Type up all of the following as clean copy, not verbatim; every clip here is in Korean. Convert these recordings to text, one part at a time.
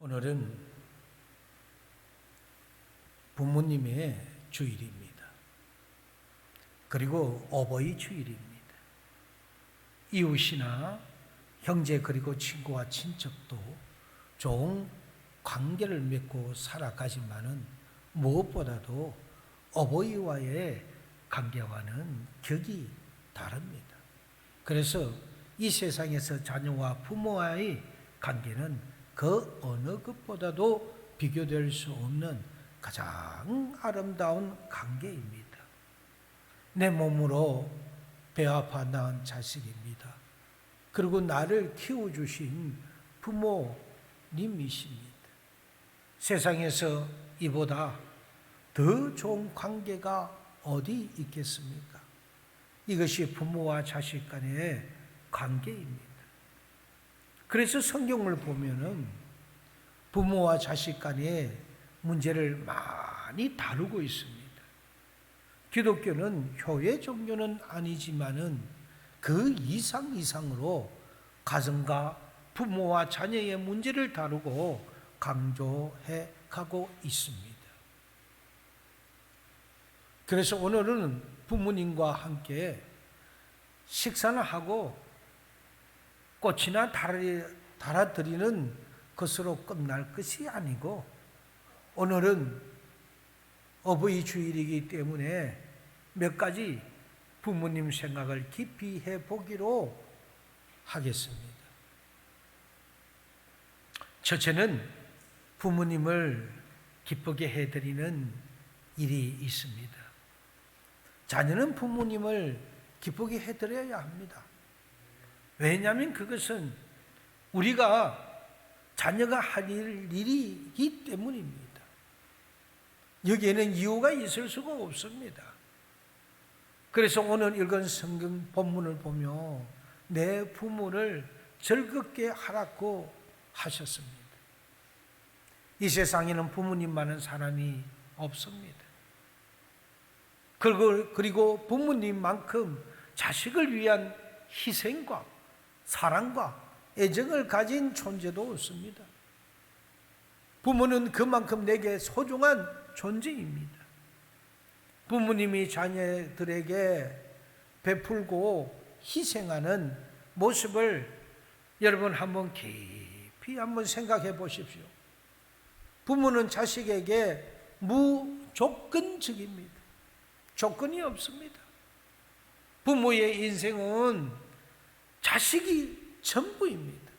오늘은 부모님의 주일입니다. 그리고 어버이 주일입니다. 이웃이나 형제 그리고 친구와 친척도 좋은 관계를 맺고 살아가지만은 무엇보다도 어버이와의 관계와는 격이 다릅니다. 그래서 이 세상에서 자녀와 부모와의 관계는 그 어느 것보다도 비교될 수 없는 가장 아름다운 관계입니다. 내 몸으로 배 아파 낳은 자식입니다. 그리고 나를 키워주신 부모님이십니다. 세상에서 이보다 더 좋은 관계가 어디 있겠습니까? 이것이 부모와 자식 간의 관계입니다. 그래서 성경을 보면은 부모와 자식 간의 문제를 많이 다루고 있습니다. 기독교는 교회 종교는 아니지만은 그 이상으로 가정과 부모와 자녀의 문제를 다루고 강조해 가고 있습니다. 그래서 오늘은 부모님과 함께 식사를 하고 꽃이나 달아드리는 것으로 끝날 것이 아니고, 오늘은 어버이 주일이기 때문에 몇 가지 부모님 생각을 깊이 해보기로 하겠습니다. 첫째는 부모님을 기쁘게 해드리는 일이 있습니다. 자녀는 부모님을 기쁘게 해드려야 합니다. 왜냐하면 그것은 우리가 자녀가 할 일이기 때문입니다. 여기에는 이유가 있을 수가 없습니다. 그래서 오늘 읽은 성경 본문을 보며 내 부모를 즐겁게 하라고 하셨습니다. 이 세상에는 부모님 많은 사람이 없습니다. 그리고 부모님만큼 자식을 위한 희생과 사랑과 애정을 가진 존재도 없습니다. 부모는 그만큼 내게 소중한 존재입니다. 부모님이 자녀들에게 베풀고 희생하는 모습을 여러분 한번 깊이 한번 생각해 보십시오. 부모는 자식에게 무조건적입니다. 조건이 없습니다. 부모의 인생은 자식이 전부입니다.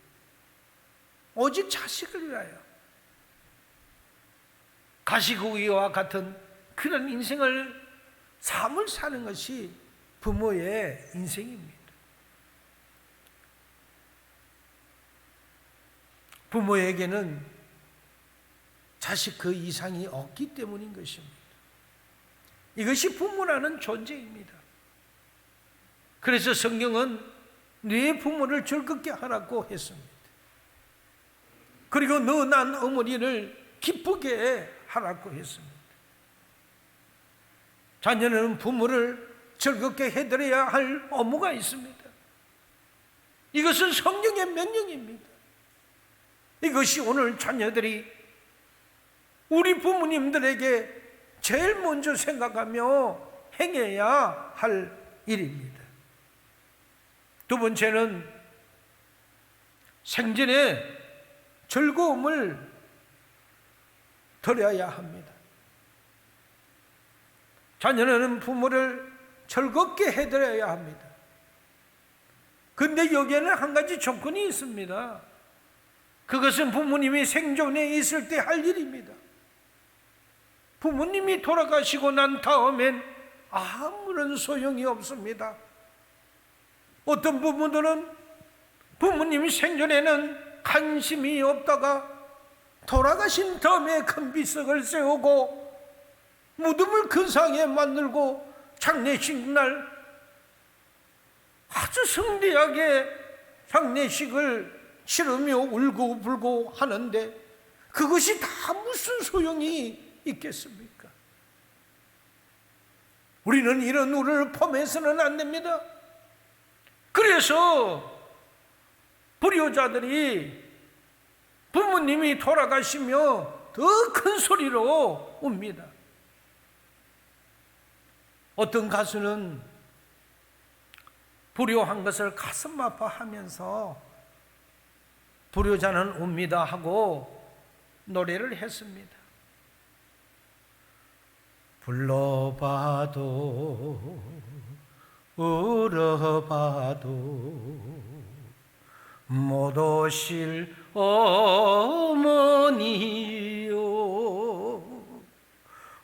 오직 자식을 위하여 가시구이와 같은 그런 삶을 사는 것이 부모의 인생입니다. 부모에게는 자식 그 이상이 없기 때문인 것입니다. 이것이 부모라는 존재입니다. 그래서 성경은 네 부모를 즐겁게 하라고 했습니다. 그리고 너 난 어머니를 기쁘게 하라고 했습니다. 자녀는 부모를 즐겁게 해드려야 할 의무가 있습니다. 이것은 성경의 명령입니다. 이것이 오늘 자녀들이 우리 부모님들에게 제일 먼저 생각하며 행해야 할 일입니다. 두 번째는 생전에 즐거움을 드려야 합니다. 자녀는 부모를 즐겁게 해드려야 합니다. 그런데 여기에는 한 가지 조건이 있습니다. 그것은 부모님이 생존에 있을 때 할 일입니다. 부모님이 돌아가시고 난 다음엔 아무런 소용이 없습니다. 어떤 부모들은 부모님 생전에는 관심이 없다가 돌아가신 다음에 큰 비석을 세우고 무덤을 그 상에 만들고 장례식 날 아주 성대하게 장례식을 치르며 울고 불고 하는데 그것이 다 무슨 소용이 있겠습니까? 우리는 이런 우를 포함해서는 안 됩니다. 그래서 불효자들이 부모님이 돌아가시며 더 큰 소리로 웁니다. 어떤 가수는 불효한 것을 가슴 아파하면서 불효자는 웁니다 하고 노래를 했습니다. 불러봐도 울어봐도 못 오실 어머니요,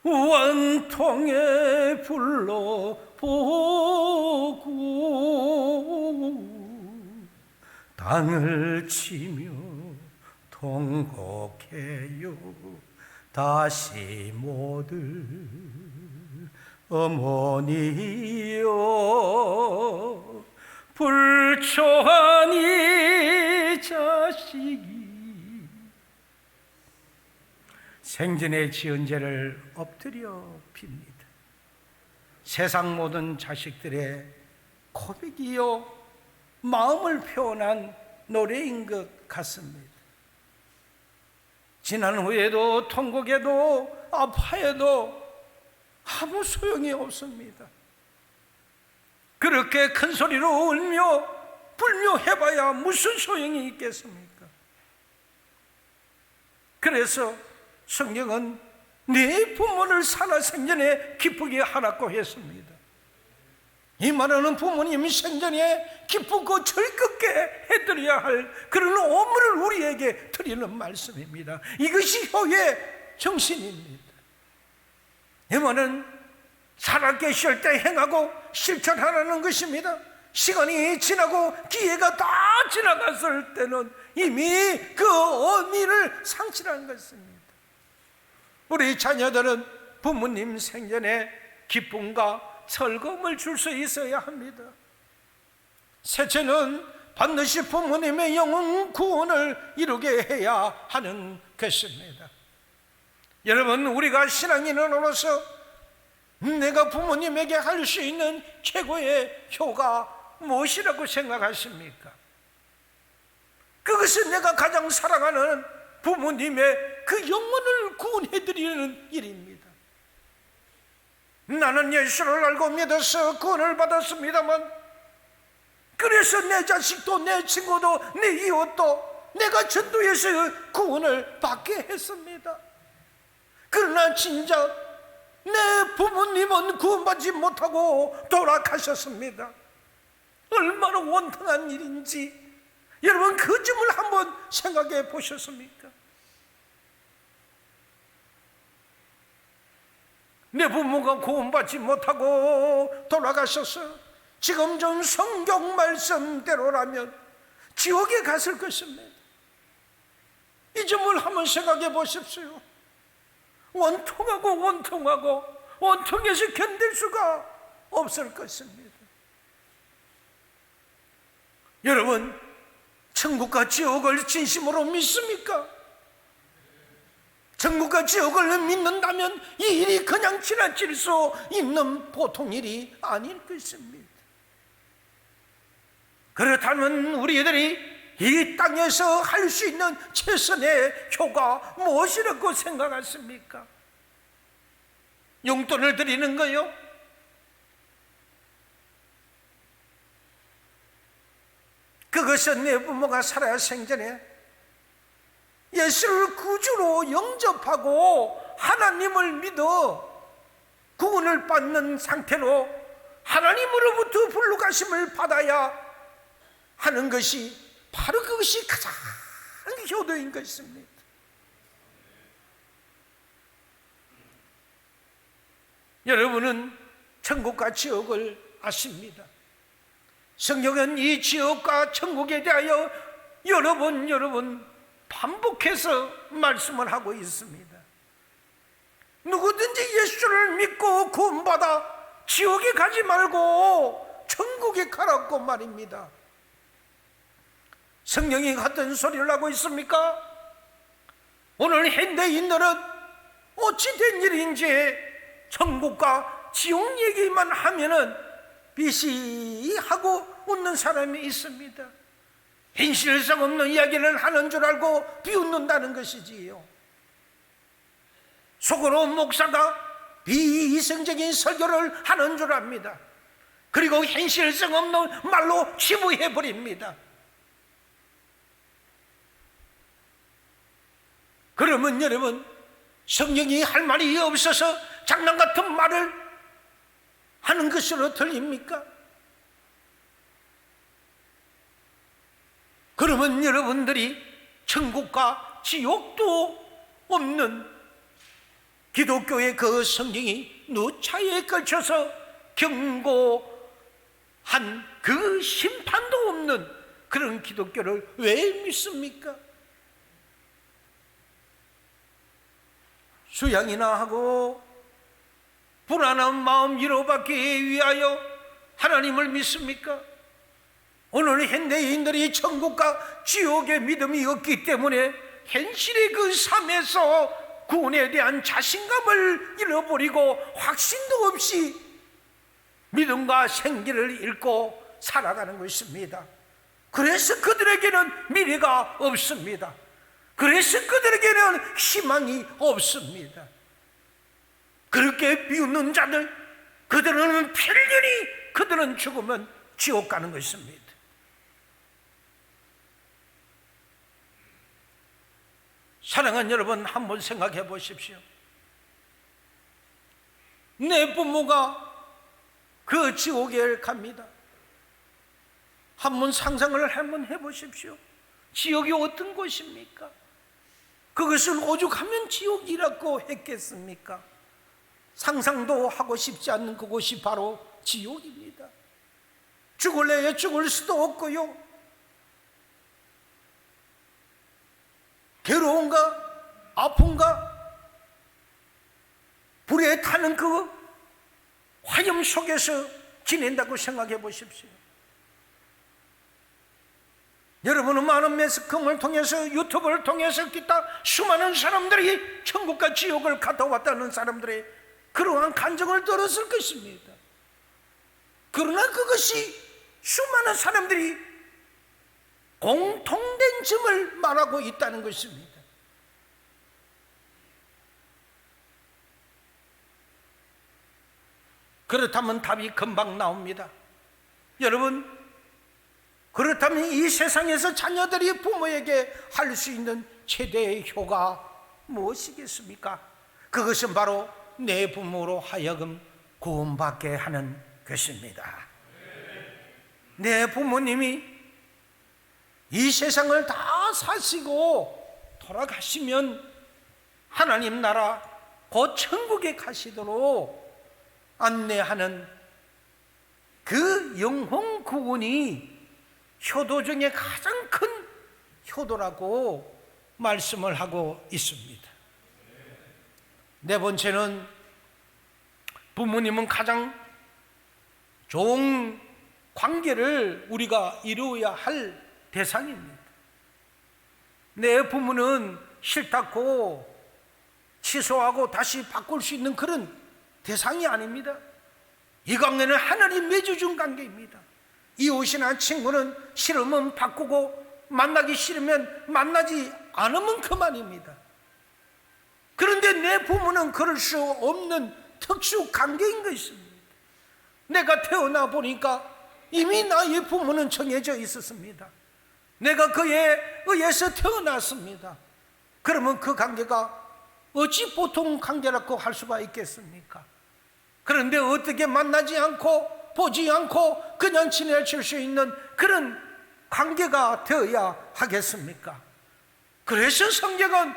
원통에 불러보고 땅을 치며 통곡해요. 다시 못을 어머니요, 불초한 이 자식이 생전에 지은 죄를 엎드려 빕니다. 세상 모든 자식들의 고백이요 마음을 표현한 노래인 것 같습니다. 지난 후에도 통곡해도 아파해도 아무 소용이 없습니다. 그렇게 큰 소리로 울며 불묘해봐야 무슨 소용이 있겠습니까? 그래서 성경은 네 부모를 살아생전에 기쁘게 하라고 했습니다. 이 말하는 부모님이 생전에 기쁘고 즐겁게 해드려야 할 그런 오물을 우리에게 드리는 말씀입니다. 이것이 효의 정신입니다. 이 말은 살아계실 때 행하고 실천하라는 것입니다. 시간이 지나고 기회가 다 지나갔을 때는 이미 그 의미를 상실한 것입니다. 우리 자녀들은 부모님 생전에 기쁨과 즐거움을 줄 수 있어야 합니다. 셋째는 반드시 부모님의 영혼 구원을 이루게 해야 하는 것입니다. 여러분, 우리가 신앙인으로서 내가 부모님에게 할 수 있는 최고의 효가 무엇이라고 생각하십니까? 그것은 내가 가장 사랑하는 부모님의 그 영혼을 구원해드리는 일입니다. 나는 예수를 알고 믿어서 구원을 받았습니다만, 그래서 내 자식도 내 친구도 내 이웃도 내가 전도해서 구원을 받게 했습니다. 그러나 진짜 내 부모님은 구원받지 못하고 돌아가셨습니다. 얼마나 원통한 일인지 여러분 그 점을 한번 생각해 보셨습니까? 내 부모가 구원받지 못하고 돌아가셔서 지금 좀 성경 말씀대로라면 지옥에 갔을 것입니다. 이 점을 한번 생각해 보십시오. 원통해서 견딜 수가 없을 것입니다. 여러분, 천국과 지옥을 진심으로 믿습니까? 천국과 지옥을 믿는다면 이 일이 그냥 지나칠 수 있는 보통 일이 아닐 것입니다. 그렇다면 우리들이 이 땅에서 할 수 있는 최선의 효가 무엇이라고 생각하십니까? 용돈을 드리는 거요? 그것은 내 부모가 살아야 생전에 예수를 구주로 영접하고 하나님을 믿어 구원을 받는 상태로 하나님으로부터 불러가심을 받아야 하는 것이 바로 그것이 가장 효도인 것입니다. 여러분은 천국과 지옥을 아십니다. 성경은 이 지옥과 천국에 대하여 여러 번 반복해서 말씀을 하고 있습니다. 누구든지 예수를 믿고 구원받아 지옥에 가지 말고 천국에 가라고 말입니다. 성령이 같은 소리를 하고 있습니까? 오늘 현대인들은 어찌 된 일인지 천국과 지옥 얘기만 하면은 비시하고 웃는 사람이 있습니다. 현실성 없는 이야기를 하는 줄 알고 비웃는다는 것이지요. 속으로 목사가 비이성적인 설교를 하는 줄 압니다. 그리고 현실성 없는 말로 치부해버립니다. 그러면 여러분, 성령이 할 말이 없어서 장난 같은 말을 하는 것으로 들립니까? 그러면 여러분들이 천국과 지옥도 없는 기독교의 그 성경이 누차에 걸쳐서 경고한 그 심판도 없는 그런 기독교를 왜 믿습니까? 수양이나 하고 불안한 마음 위로받기 위하여 하나님을 믿습니까? 오늘 현대인들이 천국과 지옥의 믿음이 없기 때문에 현실의 그 삶에서 구원에 대한 자신감을 잃어버리고 확신도 없이 믿음과 생기를 잃고 살아가는 것입니다. 그래서 그들에게는 미래가 없습니다. 그래서 그들에게는 희망이 없습니다. 그렇게 비웃는 자들, 그들은 필연히 그들은 죽으면 지옥 가는 것입니다. 사랑하는 여러분, 한번 생각해 보십시오. 내 부모가 그 지옥에 갑니다. 한번 상상을 한번 해보십시오. 지옥이 어떤 곳입니까? 그것을 오죽하면 지옥이라고 했겠습니까? 상상도 하고 싶지 않는 그곳이 바로 지옥입니다. 죽을래야 죽을 수도 없고요, 괴로운가 아픈가 불에 타는 그 화염 속에서 지낸다고 생각해 보십시오. 여러분은 많은 매스컴을 통해서, 유튜브를 통해서 기타 수많은 사람들이 천국과 지옥을 갔다 왔다는 사람들의 그러한 간증을 들었을 것입니다. 그러나 그것이 수많은 사람들이 공통된 점을 말하고 있다는 것입니다. 그렇다면 답이 금방 나옵니다. 여러분, 그렇다면 이 세상에서 자녀들이 부모에게 할 수 있는 최대의 효가 무엇이겠습니까? 그것은 바로 내 부모로 하여금 구원받게 하는 것입니다. 내 부모님이 이 세상을 다 사시고 돌아가시면 하나님 나라 곧 천국에 가시도록 안내하는 그 영혼 구원이 효도 중에 가장 큰 효도라고 말씀을 하고 있습니다. 네 번째는, 부모님은 가장 좋은 관계를 우리가 이루어야 할 대상입니다. 내 부모는 싫다고 취소하고 다시 바꿀 수 있는 그런 대상이 아닙니다. 이 관계는 하나님 맺어준 관계입니다. 이웃이나 친구는 싫으면 바꾸고 만나기 싫으면 만나지 않으면 그만입니다. 그런데 내 부모는 그럴 수 없는 특수 관계인 것입니다. 내가 태어나 보니까 이미 나의 부모는 정해져 있었습니다. 내가 그에 의해서 태어났습니다. 그러면 그 관계가 어찌 보통 관계라고 할 수가 있겠습니까? 그런데 어떻게 만나지 않고 보지 않고 그냥 지내칠 수 있는 그런 관계가 되어야 하겠습니까? 그래서 성경은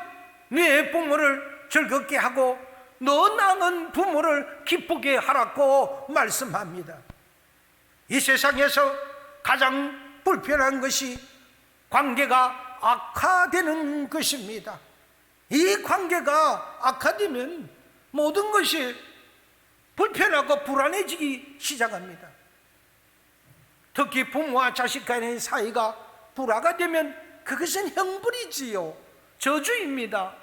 네 부모를 즐겁게 하고 너 낳은 부모를 기쁘게 하라고 말씀합니다. 이 세상에서 가장 불편한 것이 관계가 악화되는 것입니다. 이 관계가 악화되면 모든 것이 불편하고 불안해지기 시작합니다. 특히 부모와 자식 간의 사이가 불화가 되면 그것은 형벌이지요, 저주입니다.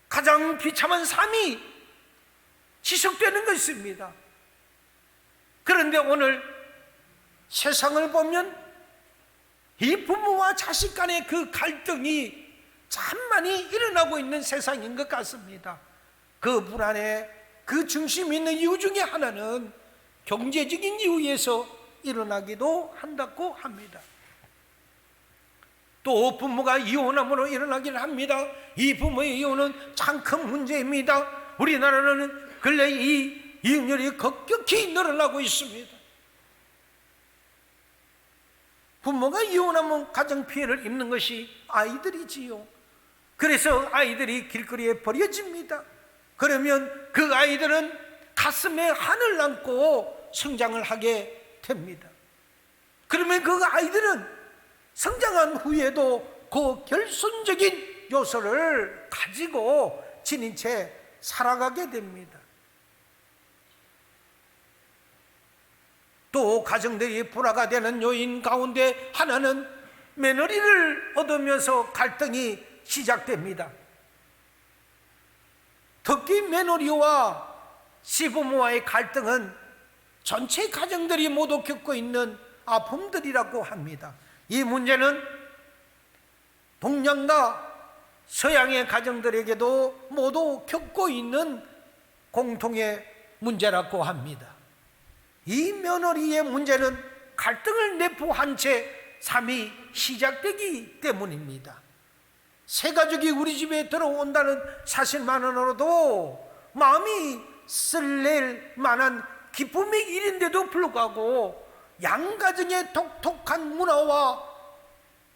가장 비참한 삶이 지속되는 것입니다. 그런데 오늘 세상을 보면 이 부모와 자식 간의 그 갈등이 참 많이 일어나고 있는 세상인 것 같습니다. 그 불안의 그 중심이 있는 이유 중에 하나는 경제적인 이유에서 일어나기도 한다고 합니다. 또 부모가 이혼함으로 일어나기를 합니다. 이 부모의 이혼은 참 큰 문제입니다. 우리나라는 근래 이 이혼율이 급격히 늘어나고 있습니다. 부모가 이혼하면 가정 피해를 입는 것이 아이들이지요. 그래서 아이들이 길거리에 버려집니다. 그러면 그 아이들은 가슴에 한을 안고 성장을 하게 됩니다. 그러면 그 아이들은 성장한 후에도 그 결손적인 요소를 가지고 지닌 채 살아가게 됩니다. 또 가정들이 불화가 되는 요인 가운데 하나는 며느리를 얻으면서 갈등이 시작됩니다. 특히 며느리와 시부모와의 갈등은 전체 가정들이 모두 겪고 있는 아픔들이라고 합니다. 이 문제는 동양과 서양의 가정들에게도 모두 겪고 있는 공통의 문제라고 합니다. 이 며느리의 문제는 갈등을 내포한 채 삶이 시작되기 때문입니다. 새 가족이 우리 집에 들어온다는 사실만으로도 마음이 설렐 만한 기쁨의 일인데도 불구하고 양가정의 독특한 문화와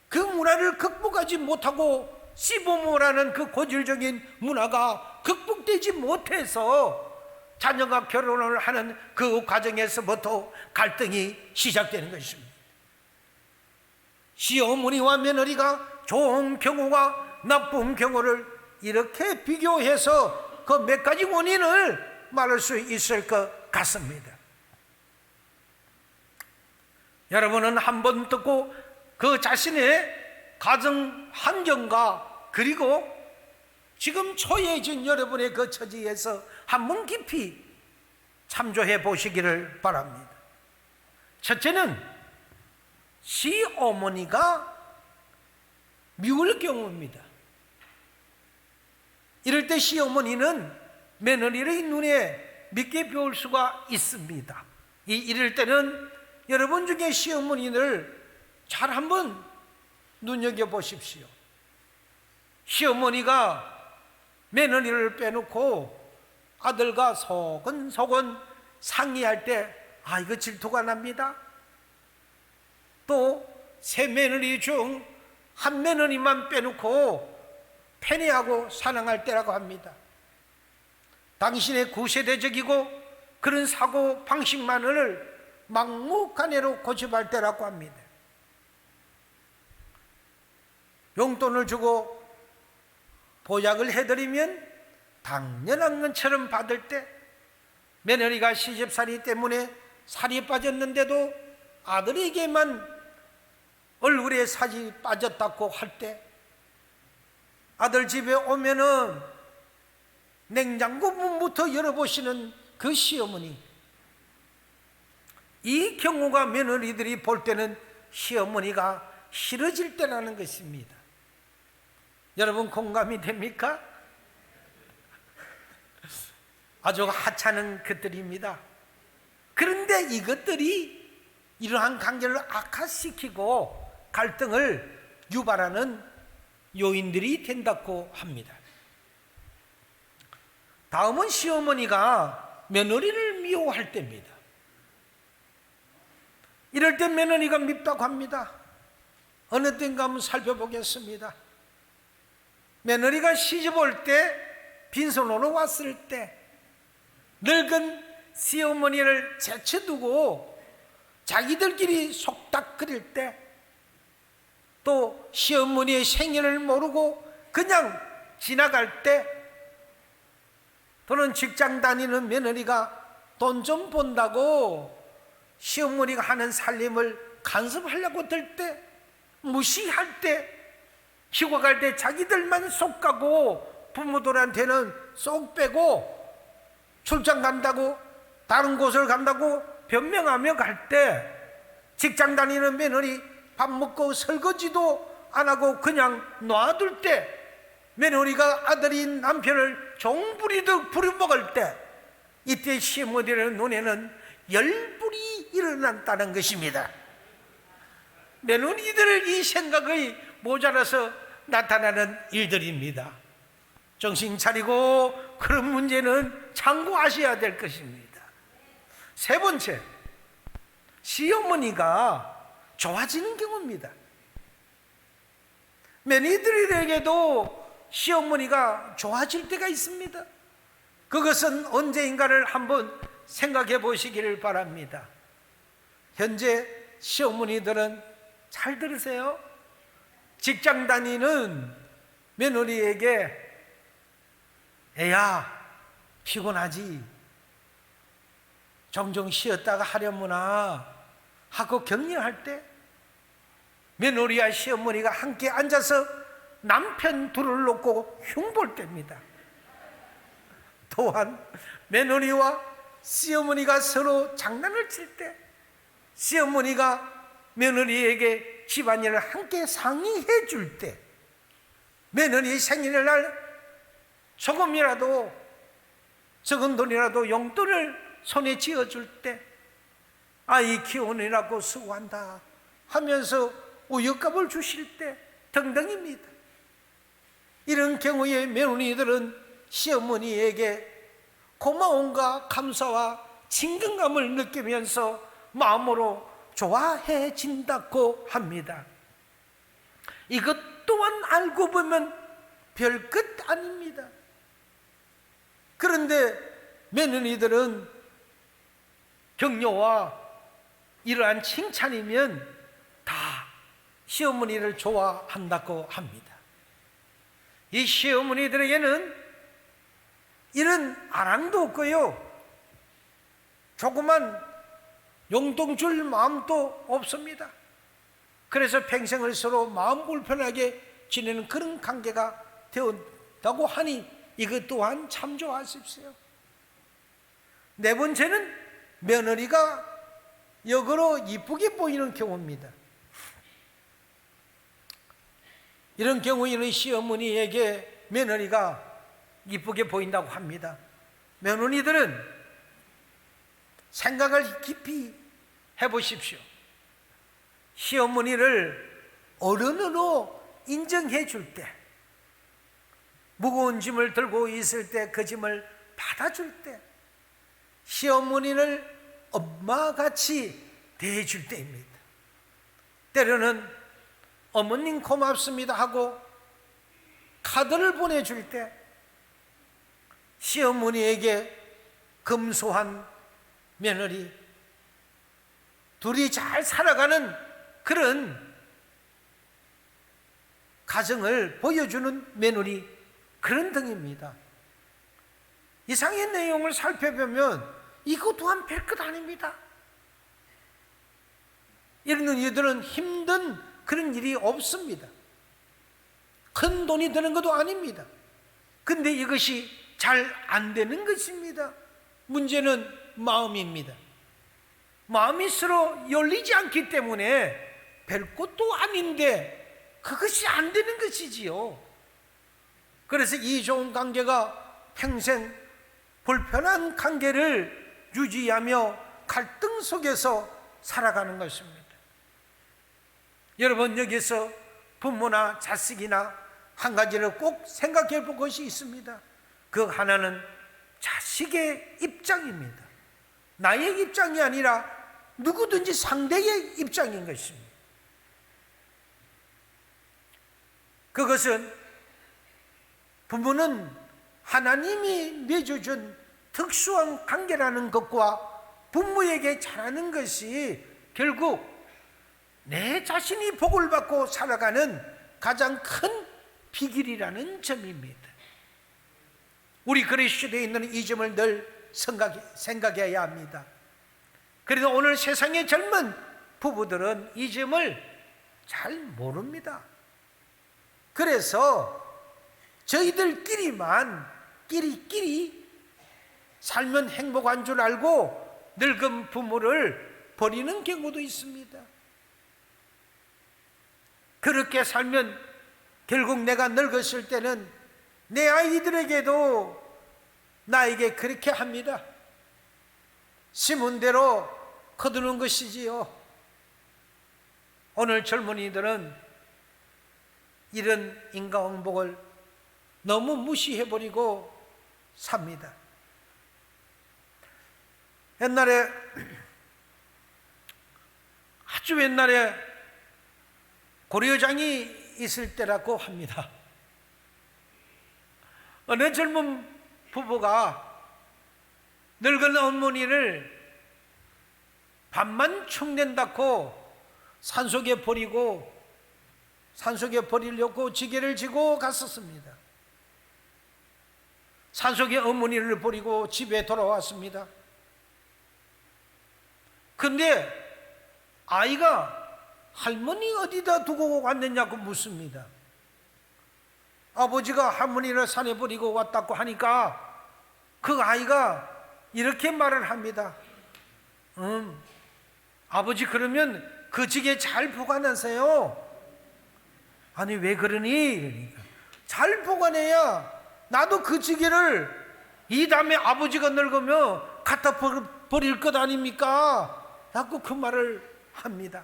그 문화를 극복하지 못하고 시부모라는 그 고질적인 문화가 극복되지 못해서 자녀가 결혼을 하는 그 과정에서부터 갈등이 시작되는 것입니다. 시어머니와 며느리가 좋은 경우와 나쁜 경우를 이렇게 비교해서 그 몇 가지 원인을 말할 수 있을 것 같습니다. 여러분은 한번 듣고 그 자신의 가정 환경과 그리고 지금 처해진 여러분의 그 처지에서 한번 깊이 참조해 보시기를 바랍니다. 첫째는 시어머니가 미울 경우입니다. 이럴 때 시어머니는 며느리의 눈에 믿게 배울 수가 있습니다. 이럴 때는 여러분 중에 시어머니를 잘 한번 눈여겨보십시오. 시어머니가 며느리를 빼놓고 아들과 소근소근 상의할 때 이거 질투가 납니다. 또 세 며느리 중 한 며느리만 빼놓고 편애하고 사랑할 때라고 합니다. 당신의 구세대적이고 그런 사고 방식만을 막무가내로 고집할 때라고 합니다. 용돈을 주고 보약을 해드리면 당연한 것처럼 받을 때, 며느리가 시집살이 때문에 살이 빠졌는데도 아들에게만 얼굴에 살이 빠졌다고 할 때, 아들 집에 오면은 냉장고 문부터 열어보시는 그 시어머니, 이 경우가 며느리들이 볼 때는 시어머니가 싫어질 때라는 것입니다. 여러분 공감이 됩니까? 아주 하찮은 것들입니다. 그런데 이것들이 이러한 관계를 악화시키고 갈등을 유발하는 요인들이 된다고 합니다. 다음은 시어머니가 며느리를 미워할 때입니다. 이럴 때 며느리가 밉다고 합니다. 어느 때인가 한번 살펴보겠습니다. 며느리가 시집 올 때, 빈손으로 왔을 때 늙은 시어머니를 제쳐두고 자기들끼리 속닥거릴 때, 또 시어머니의 생일을 모르고 그냥 지나갈 때, 또는 직장 다니는 며느리가 돈 좀 번다고 시어머니가 하는 살림을 간섭하려고 들 때, 무시할 때, 휴가 갈 때 자기들만 쏙 가고 부모들한테는 쏙 빼고 출장 간다고, 다른 곳을 간다고 변명하며 갈 때, 직장 다니는 며느리 밥 먹고 설거지도 안 하고 그냥 놔둘 때, 며느리가 아들이 남편을 종부리듯 부려먹을 때, 이때 시어머니의 눈에는 열불이 일어났다는 것입니다. 며느리들 이 생각이 모자라서 나타나는 일들입니다. 정신 차리고 그런 문제는 참고하셔야 될 것입니다. 세 번째, 시어머니가 좋아지는 경우입니다. 며느리들에게도 시어머니가 좋아질 때가 있습니다. 그것은 언제인가를 한번 생각해 보시기를 바랍니다. 현재 시어머니들은 잘 들으세요. 직장 다니는 며느리에게 애야 피곤하지? 종종 쉬었다가 하려무나 하고 격려할 때, 며느리와 시어머니가 함께 앉아서 남편 둘을 놓고 흉볼 때입니다. 또한 며느리와 시어머니가 서로 장난을 칠 때, 시어머니가 며느리에게 집안일을 함께 상의해 줄 때, 며느리 생일날 조금이라도 적은 돈이라도 용돈을 손에 쥐어줄 때, 아이 키우느라고 수고한다 하면서 우유값을 주실 때 등등입니다. 이런 경우에 며느리들은 시어머니에게 고마움과 감사와 친근감을 느끼면서 마음으로 좋아해진다고 합니다. 이것 또한 알고 보면 별것 아닙니다. 그런데 며느리들은 격려와 이러한 칭찬이면 다 시어머니를 좋아한다고 합니다. 이 시어머니들에게는 이런 아랑도 없고요, 조그만 용돈 줄 마음도 없습니다. 그래서 평생을 서로 마음 불편하게 지내는 그런 관계가 되었다고 하니 이것 또한 참조하십시오. 네 번째는 며느리가 역으로 이쁘게 보이는 경우입니다. 이런 경우에는 시어머니에게 며느리가 이쁘게 보인다고 합니다. 며느리들은 생각을 깊이 해보십시오. 시어머니를 어른으로 인정해 줄 때, 무거운 짐을 들고 있을 때 그 짐을 받아줄 때, 시어머니를 엄마같이 대해줄 때입니다. 때로는 어머님 고맙습니다 하고 카드를 보내줄 때, 시어머니에게 금소한 며느리, 둘이 잘 살아가는 그런 가정을 보여주는 며느리, 그런 등입니다. 이상의 내용을 살펴보면 이것 또한 별것 아닙니다. 이런 이들은 힘든 그런 일이 없습니다. 큰 돈이 드는 것도 아닙니다. 근데 이것이 잘 안 되는 것입니다. 문제는 마음입니다. 마음이 서로 열리지 않기 때문에 별것도 아닌데 그것이 안 되는 것이지요. 그래서 이 좋은 관계가 평생 불편한 관계를 유지하며 갈등 속에서 살아가는 것입니다. 여러분, 여기서 부모나 자식이나 한 가지를 꼭 생각해 볼 것이 있습니다. 그 하나는 자식의 입장입니다. 나의 입장이 아니라 누구든지 상대의 입장인 것입니다. 그것은 부모는 하나님이 맺어준 특수한 관계라는 것과 부모에게 잘하는 것이 결국 내 자신이 복을 받고 살아가는 가장 큰 비결이라는 점입니다. 우리 그리스도에 있는 이 점을 늘 생각해야 합니다. 그래도 오늘 세상의 젊은 부부들은 이 점을 잘 모릅니다. 그래서 저희들끼리만 끼리끼리 살면 행복한 줄 알고 늙은 부모를 버리는 경우도 있습니다. 그렇게 살면 결국 내가 늙었을 때는 내 아이들에게도 나에게 그렇게 합니다. 심은 대로 거두는 것이지요. 오늘 젊은이들은 이런 인과응복을 너무 무시해버리고 삽니다. 옛날에, 아주 옛날에 고려장이 있을 때라고 합니다. 어느 젊은 부부가 늙은 어머니를 밥만 축낸다고 산속에 버리려고 지게를 지고 갔었습니다. 산속에 어머니를 버리고 집에 돌아왔습니다. 근데 아이가 할머니 어디다 두고 왔느냐고 묻습니다. 아버지가 할머니를 산에 버리고 왔다고 하니까 그 아이가 이렇게 말을 합니다. 아버지, 그러면 그 지게 잘 보관하세요. 아니, 왜 그러니? 그러니까 잘 보관해야 나도 그 지게를 이 다음에 아버지가 늙으면 갖다 버릴 것 아닙니까? 라고 그 말을 합니다.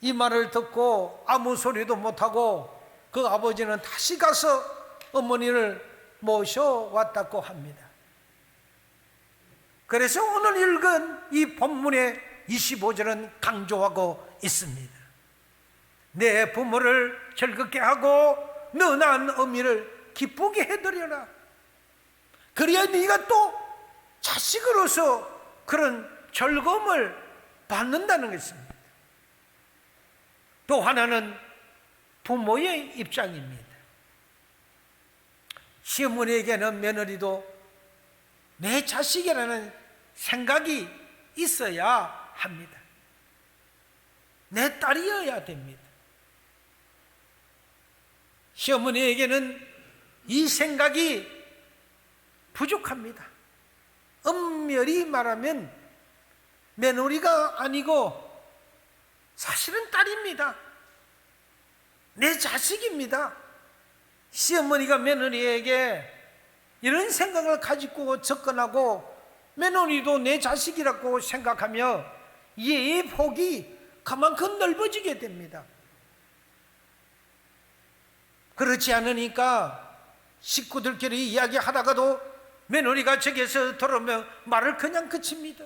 이 말을 듣고 아무 소리도 못하고 그 아버지는 다시 가서 어머니를 모셔왔다고 합니다. 그래서 오늘 읽은 이 본문의 25절은 강조하고 있습니다. 내 부모를 즐겁게 하고 너 낳은 어미를 기쁘게 해드려라. 그래야 네가 또 자식으로서 그런 즐거움을 받는다는 것입니다. 또 하나는 부모의 입장입니다. 시어머니에게는 며느리도 내 자식이라는 생각이 있어야 합니다. 내 딸이어야 됩니다. 시어머니에게는 이 생각이 부족합니다. 엄밀히 말하면 며느리가 아니고 사실은 딸입니다. 내 자식입니다. 시어머니가 며느리에게 이런 생각을 가지고 접근하고 며느리도 내 자식이라고 생각하며 이해의 폭이 그만큼 넓어지게 됩니다. 그렇지 않으니까 식구들끼리 이야기하다가도 며느리가 저기서 들어오면 말을 그냥 그칩니다.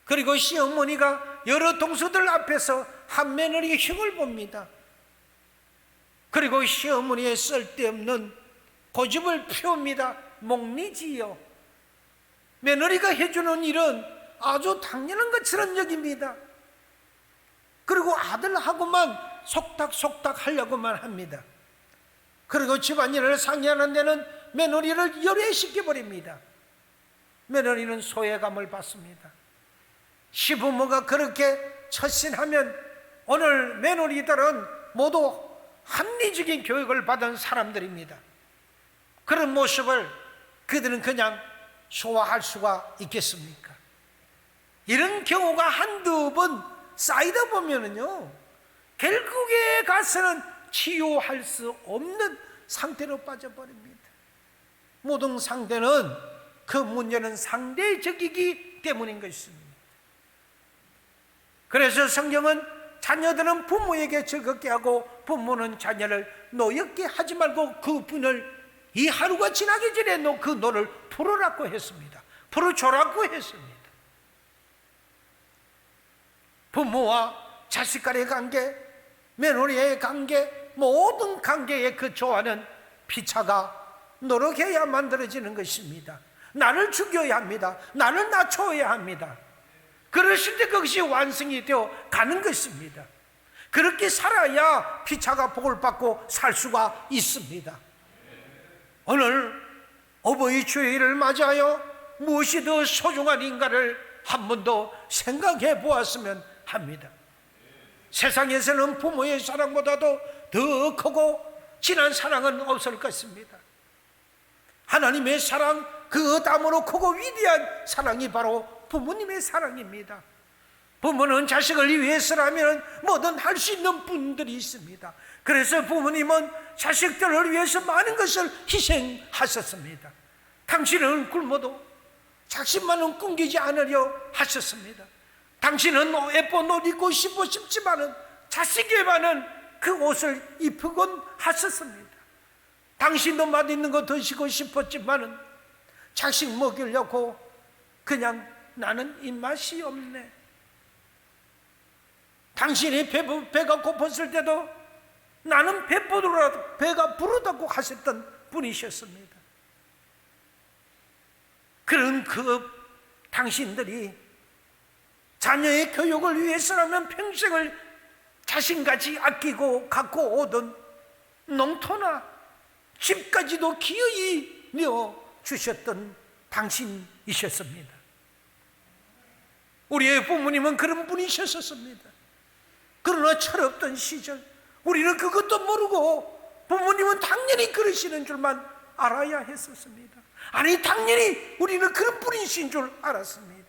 그리고 시어머니가 여러 동서들 앞에서 한 며느리의 흉을 봅니다. 그리고 시어머니의 쓸데없는 고집을 피웁니다. 목리지요. 며느리가 해주는 일은 아주 당연한 것처럼 여깁니다. 그리고 아들하고만 속닥속닥 하려고만 합니다. 그리고 집안일을 상의하는 데는 며느리를 열애시켜버립니다. 며느리는 소외감을 받습니다. 시부모가 그렇게 처신하면 오늘 며느리들은 모두 합리적인 교육을 받은 사람들입니다. 그런 모습을 그들은 그냥 소화할 수가 있겠습니까? 이런 경우가 한두 번 쌓이다 보면은요, 결국에 가서는 치유할 수 없는 상태로 빠져버립니다. 모든 상대는 그 문제는 상대적이기 때문인 것입니다. 그래서 성경은 자녀들은 부모에게 즐겁게 하고 부모는 자녀를 노엽게 하지 말고 그 분을 이 하루가 지나기 전에 그 노를 풀어라고 했습니다. 풀어줘라고 했습니다. 부모와 자식 간의 관계, 며느리의 관계, 모든 관계의 그 조화는 피차가 노력해야 만들어지는 것입니다. 나를 죽여야 합니다. 나를 낮춰야 합니다. 그러실 때 그것이 완성이 되어 가는 것입니다. 그렇게 살아야 피차가 복을 받고 살 수가 있습니다. 오늘 어버이 주일을 맞이하여 무엇이 더 소중한 인가를 한 번 더 생각해 보았으면 합니다. 세상에서는 부모의 사랑보다도 더 크고 진한 사랑은 없을 것입니다. 하나님의 사랑, 그 다음으로 크고 위대한 사랑이 바로 부모님의 사랑입니다. 부모는 자식을 위해서라면 뭐든 할 수 있는 분들이 있습니다. 그래서 부모님은 자식들을 위해서 많은 것을 희생하셨습니다. 당신은 굶어도 자식만은 굶기지 않으려 하셨습니다. 당신은 예쁜 옷 입고 싶지만은 자식에만은 그 옷을 입히곤 하셨습니다. 당신도 맛있는 거 드시고 싶었지만은 자식 먹이려고 그냥 나는 입맛이 없네. 당신이 배가 고팠을 때도 나는 배가 부르다고 하셨던 분이셨습니다. 그런 당신들이 자녀의 교육을 위해서라면 평생을 자신같이 아끼고 갖고 오던 농토나 집까지도 기어이 내어주셨던 당신이셨습니다. 우리의 부모님은 그런 분이셨습니다. 그러나 철없던 시절 우리는 그것도 모르고 부모님은 당연히 그러시는 줄만 알아야 했었습니다. 아니, 당연히 우리는 그런 분이신 줄 알았습니다.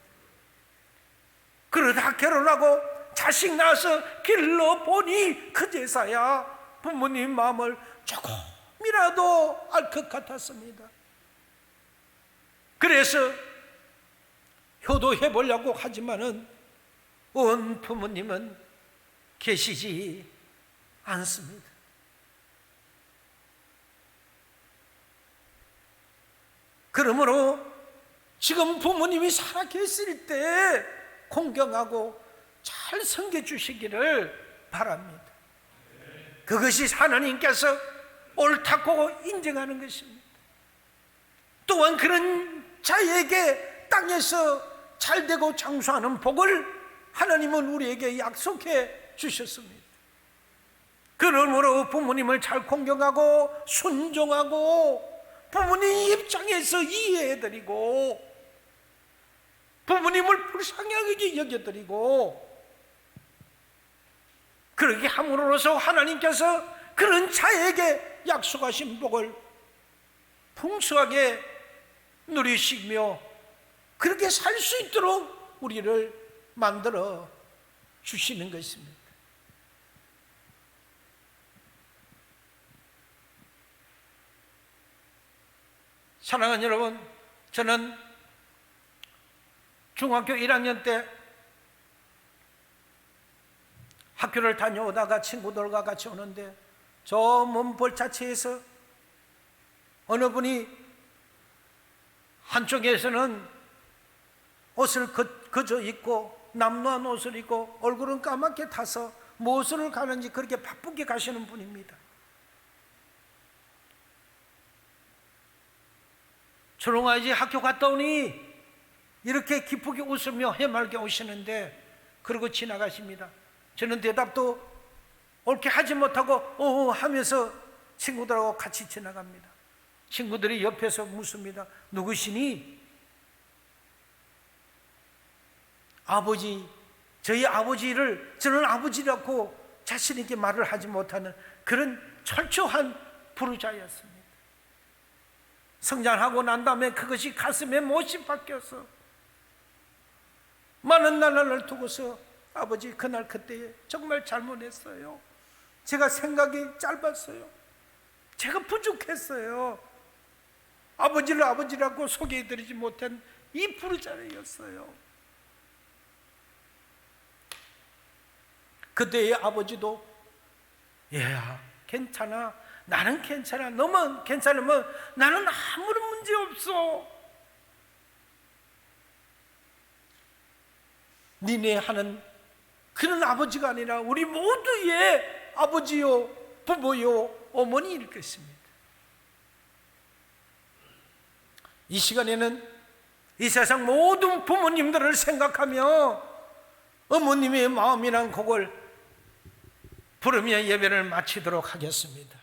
그러다 결혼하고 자식 낳아서 길러보니 그제서야 부모님 마음을 조금이라도 알 것 같았습니다. 그래서 효도해 보려고 하지만은 온 부모님은 계시지 않습니다. 그러므로 지금 부모님이 살아계실 때 공경하고 잘 섬겨주시기를 바랍니다. 그것이 하나님께서 옳다고 인정하는 것입니다. 또한 그런 자에게 땅에서 잘되고 장수하는 복을 하나님은 우리에게 약속해 주셨습니다. 그러므로 부모님을 잘 공경하고 순종하고 부모님 입장에서 이해해드리고 부모님을 불쌍하게 여겨드리고 그렇게 함으로써 하나님께서 그런 자에게 약속하신 복을 풍성하게 누리시며 그렇게 살 수 있도록 우리를 만들어 주시는 것입니다. 사랑하는 여러분, 저는 중학교 1학년 때 학교를 다녀오다가 친구들과 같이 오는데 저 먼 벌자체에서 어느 분이 한쪽에서는 옷을 거저 입고 남루한 옷을 입고 얼굴은 까맣게 타서 무엇을 가는지 그렇게 바쁘게 가시는 분입니다. 초롱아이지 학교 갔다 오니 이렇게 기쁘게 웃으며 해맑게 오시는데 그러고 지나가십니다. 저는 대답도 옳게 하지 못하고 하면서 친구들하고 같이 지나갑니다. 친구들이 옆에서 묻습니다. 누구시니? 아버지, 저희 아버지를 저는 아버지라고 자신 있게 말을 하지 못하는 그런 철저한 부르자였습니다. 성장하고 난 다음에 그것이 가슴에 못이 박혀서 많은 나날을 두고서 아버지 그날 그때 정말 잘못했어요. 제가 생각이 짧았어요. 제가 부족했어요. 아버지를 아버지라고 소개해드리지 못한 이 부르자였어요. 그때의 아버지도 얘야 괜찮아, 나는 괜찮아, 너만 괜찮으면 나는 아무런 문제 없어. 니네 하는 그런 아버지가 아니라 우리 모두의 아버지요 부모요 어머니일 것입니다. 이 시간에는 이 세상 모든 부모님들을 생각하며 어머님의 마음이란 곡을 부르며 예배를 마치도록 하겠습니다.